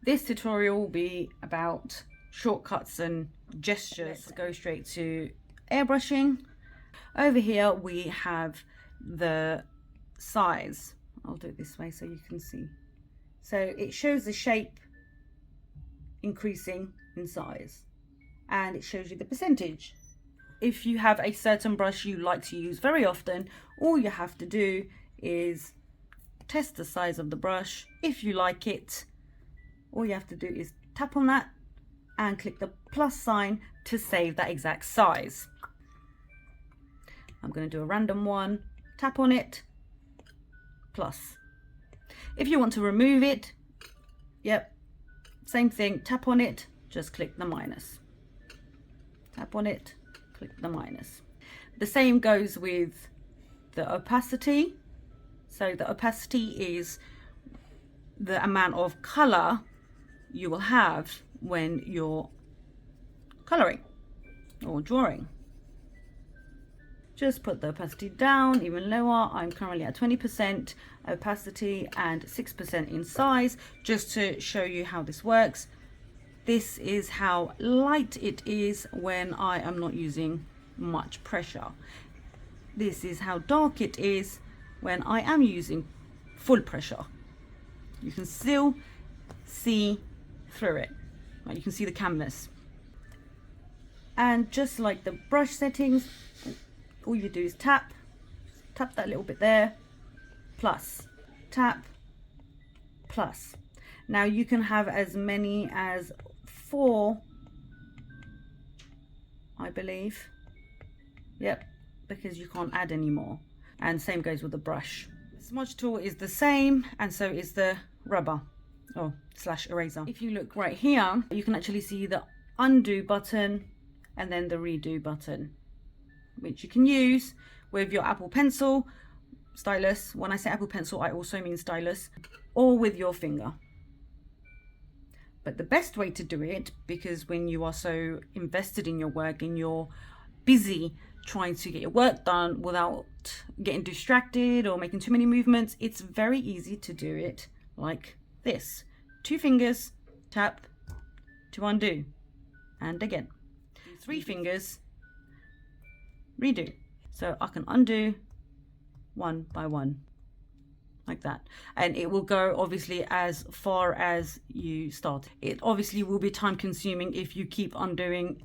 This tutorial will be about shortcuts and gestures. Let's go straight to airbrushing. Over here we have the size. I'll do it this way so you can see. So it shows the shape increasing in size and it shows you the percentage. If you have a certain brush you like to use very often, all you have to do is test the size of the brush. If you like it, all you have to do is tap on that and click the plus sign to save that exact size. I'm going to do a random one, tap on it, plus. If you want to remove it, yep, same thing, tap on it, just click the minus. Tap on it, click the minus. The same goes with the opacity. So the opacity is the amount of color you will have when you're coloring or drawing. Just put the opacity down even lower. I'm currently at 20% opacity and 6% in size, just to show you how this works. This is how light it is when I am not using much pressure. This is how dark it is when I am using full pressure. You can still see through it, right? You can see the canvas. And just like the brush settings, all you do is tap that little bit there, plus, tap, plus. Now you can have as many as 4, I believe. Yep, because you can't add any more. And same goes with the brush. The smudge tool is the same, and so is the rubber or slash eraser. If you look right here, you can actually see the undo button and then the redo button, which you can use with your Apple Pencil, stylus. When I say Apple Pencil, I also mean stylus, or with your finger. But the best way to do it, because when you are so invested in your work and you're busy trying to get your work done without getting distracted or making too many movements, it's very easy to do it like this. 2 fingers, tap to undo, and again. 3 fingers, redo. So I can undo one by one, like that. And it will go obviously as far as you start. It obviously will be time consuming if you keep undoing,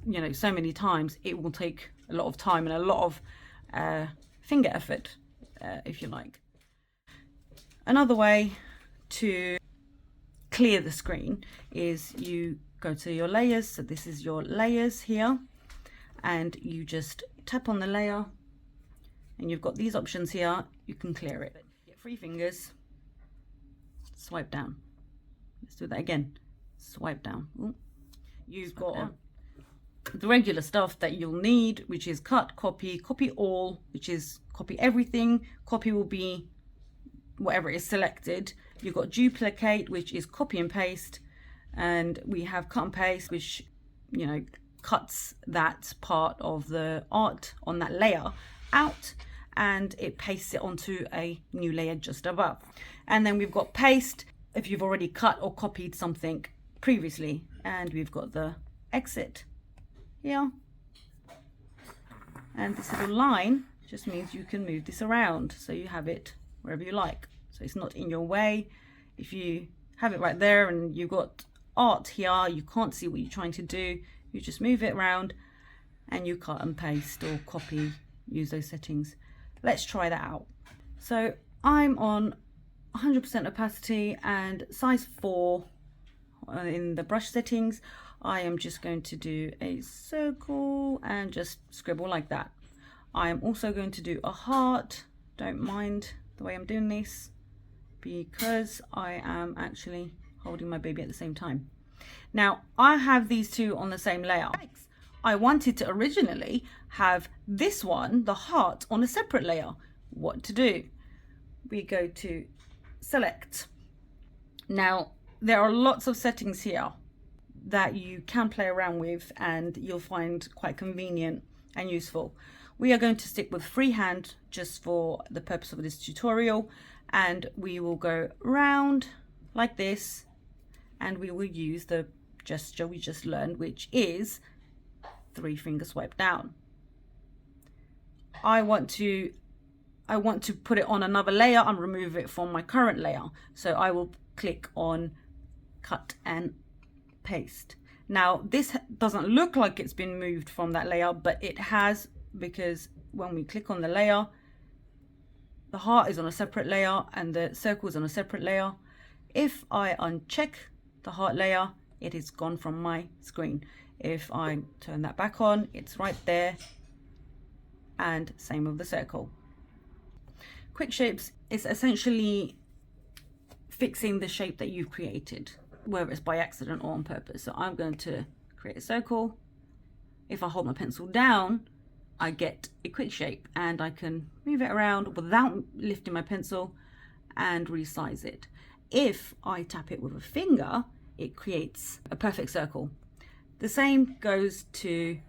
you know, so many times. It will take a lot of time and a lot of finger effort, if you like. Another way to clear the screen is you go to your layers. So this is your layers here, and you just tap on the layer and you've got these options here. You can clear it. Get 3 fingers, swipe down. Let's do that again. Swipe down. Ooh. You've got the regular stuff that you'll need, which is cut, copy all, which is copy everything. Copy will be whatever is selected. You've got duplicate, which is copy and paste, and we have cut and paste, which, you know, cuts that part of the art on that layer out and it pastes it onto a new layer just above. And then we've got paste if you've already cut or copied something previously, and we've got the exit here, and this little line just means you can move this around so you have it wherever you like, so it's not in your way. If you have it right there and you've got art here, you can't see what you're trying to do, you just move it around and you cut and paste or copy, use those settings. Let's try that out. So I'm on 100% opacity and size 4 in the brush settings. I am just going to do a circle and just scribble like that. I am also going to do a heart. Don't mind the way I'm doing this because I am actually holding my baby at the same time. Now I have these 2 on the same layer. I wanted to originally have this one, the heart, on a separate layer. What to do? We go to select. Now there are lots of settings here that you can play around with and you'll find quite convenient and useful. We are going to stick with freehand just for the purpose of this tutorial, and we will go round like this, and we will use the gesture we just learned, which is 3-finger swipe down. I want to put it on another layer and remove it from my current layer. So I will click on cut and paste. Now this doesn't look like it's been moved from that layer, but it has, because when we click on the layer, the heart is on a separate layer and the circle is on a separate layer. If I uncheck the heart layer, it is gone from my screen. If I turn that back on, it's right there, and same with the circle. Quick shapes is essentially fixing the shape that you've created, whether it's by accident or on purpose. So I'm going to create a circle. If I hold my pencil down, I get a quick shape, and I can move it around without lifting my pencil and resize it. If I tap it with a finger, it creates a perfect circle. The same goes to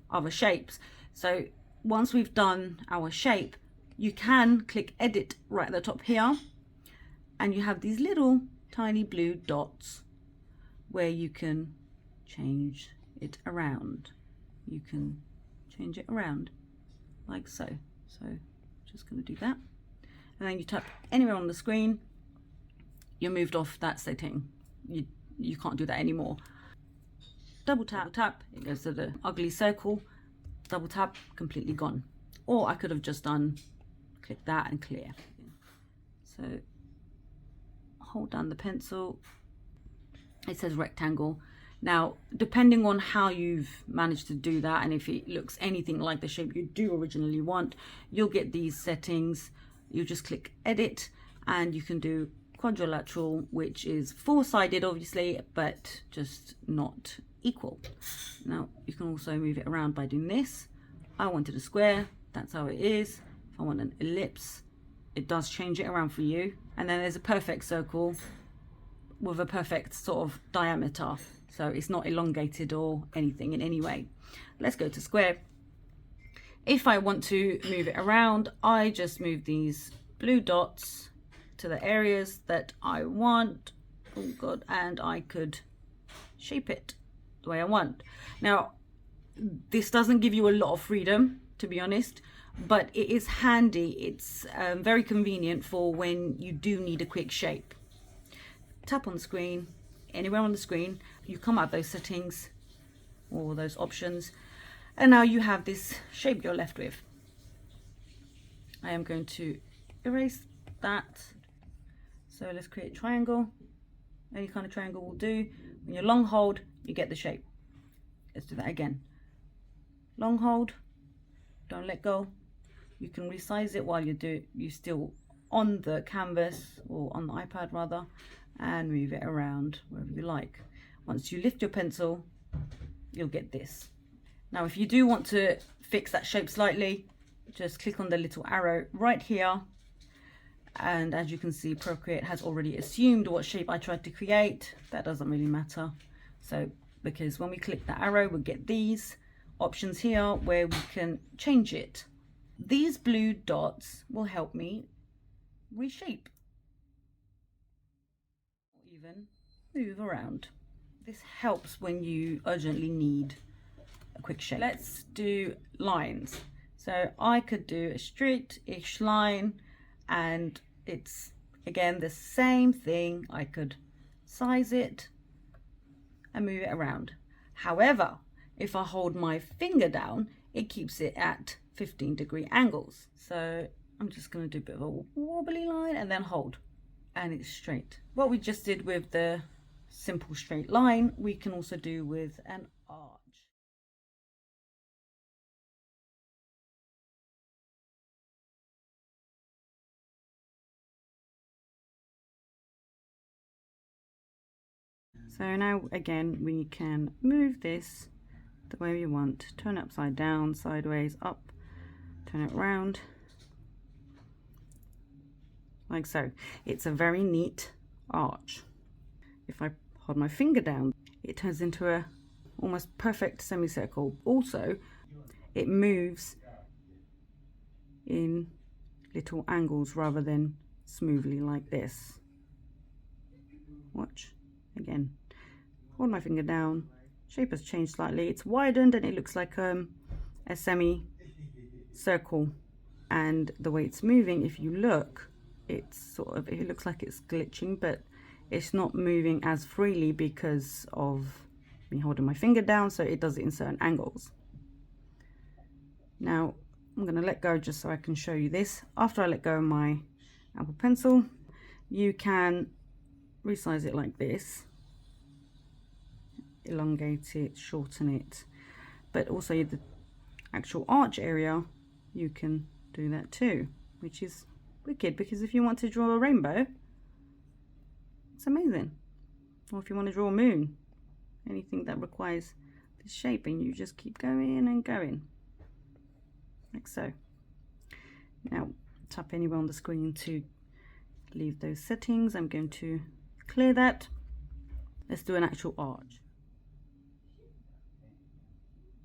other shapes. So once we've done our shape, you can click edit right at the top here, and you have these little tiny blue dots where you can change it around. You can change it around like so. So just going to do that, and then you tap anywhere on the screen, you're moved off that setting. You can't do that anymore. Double tap, it goes to the ugly circle. Double tap, completely gone. Or I could have just done click that and clear. So hold down the pencil, it says rectangle. Now depending on how you've managed to do that, and if it looks anything like the shape you do originally want, you'll get these settings. You just click edit, and you can do quadrilateral, which is 4-sided obviously, but just not equal. Now you can also move it around by doing this. I wanted a square, that's how it is. If I want an ellipse, it does change it around for you. And then there's a perfect circle with a perfect sort of diameter, so it's not elongated or anything in any way. Let's go to square. If I want to move it around, I just move these blue dots to the areas that I want. Oh god, and I could shape it the way I want. Now this doesn't give you a lot of freedom, to be honest, but it is handy. It's very convenient for when you do need a quick shape. Tap on the screen, anywhere on the screen, you come out of those settings or those options, and now you have this shape you're left with. I am going to erase that. So let's create a triangle. Any kind of triangle will do. When you long hold, you get the shape. Let's do that again. Long hold, don't let go. You can resize it while you're still on the canvas, or on the iPad rather, and move it around wherever you like. Once you lift your pencil, you'll get this. Now if you do want to fix that shape slightly, just click on the little arrow right here, and as you can see, Procreate has already assumed what shape I tried to create. That doesn't really matter. So because when we click the arrow, we'll get these options here where we can change it. These blue dots will help me reshape, or even move around. This helps when you urgently need a quick shape. Let's do lines. So I could do a straight-ish line, and it's again the same thing. I could size it and move it around. However, if I hold my finger down, it keeps it at 15-degree angles. So I'm just going to do a bit of a wobbly line and then hold, and it's straight. What we just did with the simple straight line, we can also do with an arch. So now again we can move this the way we want. Turn it upside down, sideways, up, turn it round like so. It's a very neat arch. If I hold my finger down, it turns into a almost perfect semicircle. Also, it moves in little angles rather than smoothly like this. again, hold my finger down, shape has changed slightly, it's widened and it looks like a semi circle. And the way it's moving, if you look, it's sort of, it looks like it's glitching, but it's not moving as freely because of me holding my finger down, so it does it in certain angles. Now I'm going to let go just so I can show you this. After I let go of my Apple Pencil, you can resize it like this, elongate it, shorten it, but also the actual arch area, you can do that too, which is wicked, because if you want to draw a rainbow, it's amazing. Or if you want to draw a moon, anything that requires this shape, and you just keep going and going like so. Now tap anywhere on the screen to leave those settings. I'm going to clear that. Let's do an actual arch.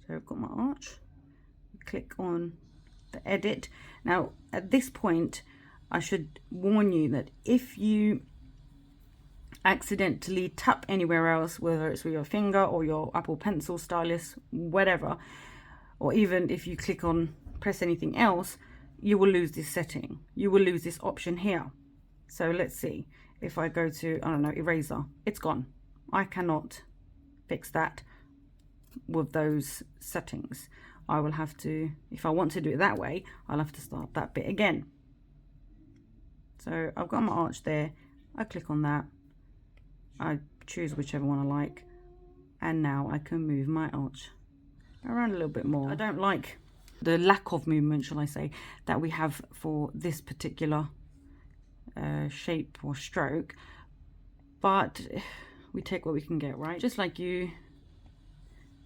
So I've got my arch, click on the edit. Now at this point I should warn you that if you accidentally tap anywhere else, whether it's with your finger or your Apple Pencil stylus, whatever, or even if you click on press anything else, you will lose this setting, you will lose this option here. So let's see, if I go to, I don't know, eraser, it's gone. I cannot fix that with those settings. I will have to, if I want to do it that way, I'll have to start that bit again. So I've got my arch there, I click on that, I choose whichever one I like, and now I can move my arch around a little bit more. I don't like the lack of movement, shall I say, that we have for this particular shape or stroke, but we take what we can get, right? Just like you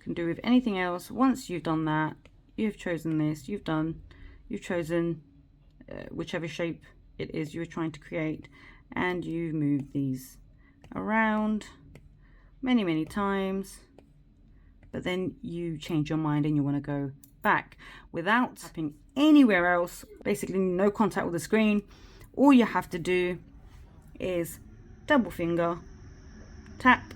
can do with anything else. Once you've done that, you've chosen this, you've chosen whichever shape it is you're trying to create, and you move these around many times, but then you change your mind and you want to go back without tapping anywhere else, basically no contact with the screen. All you have to do is double finger, tap,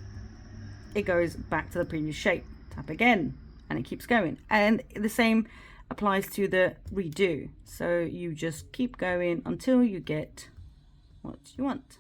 it goes back to the previous shape, tap again, and it keeps going. And the same applies to the redo. So you just keep going until you get what you want.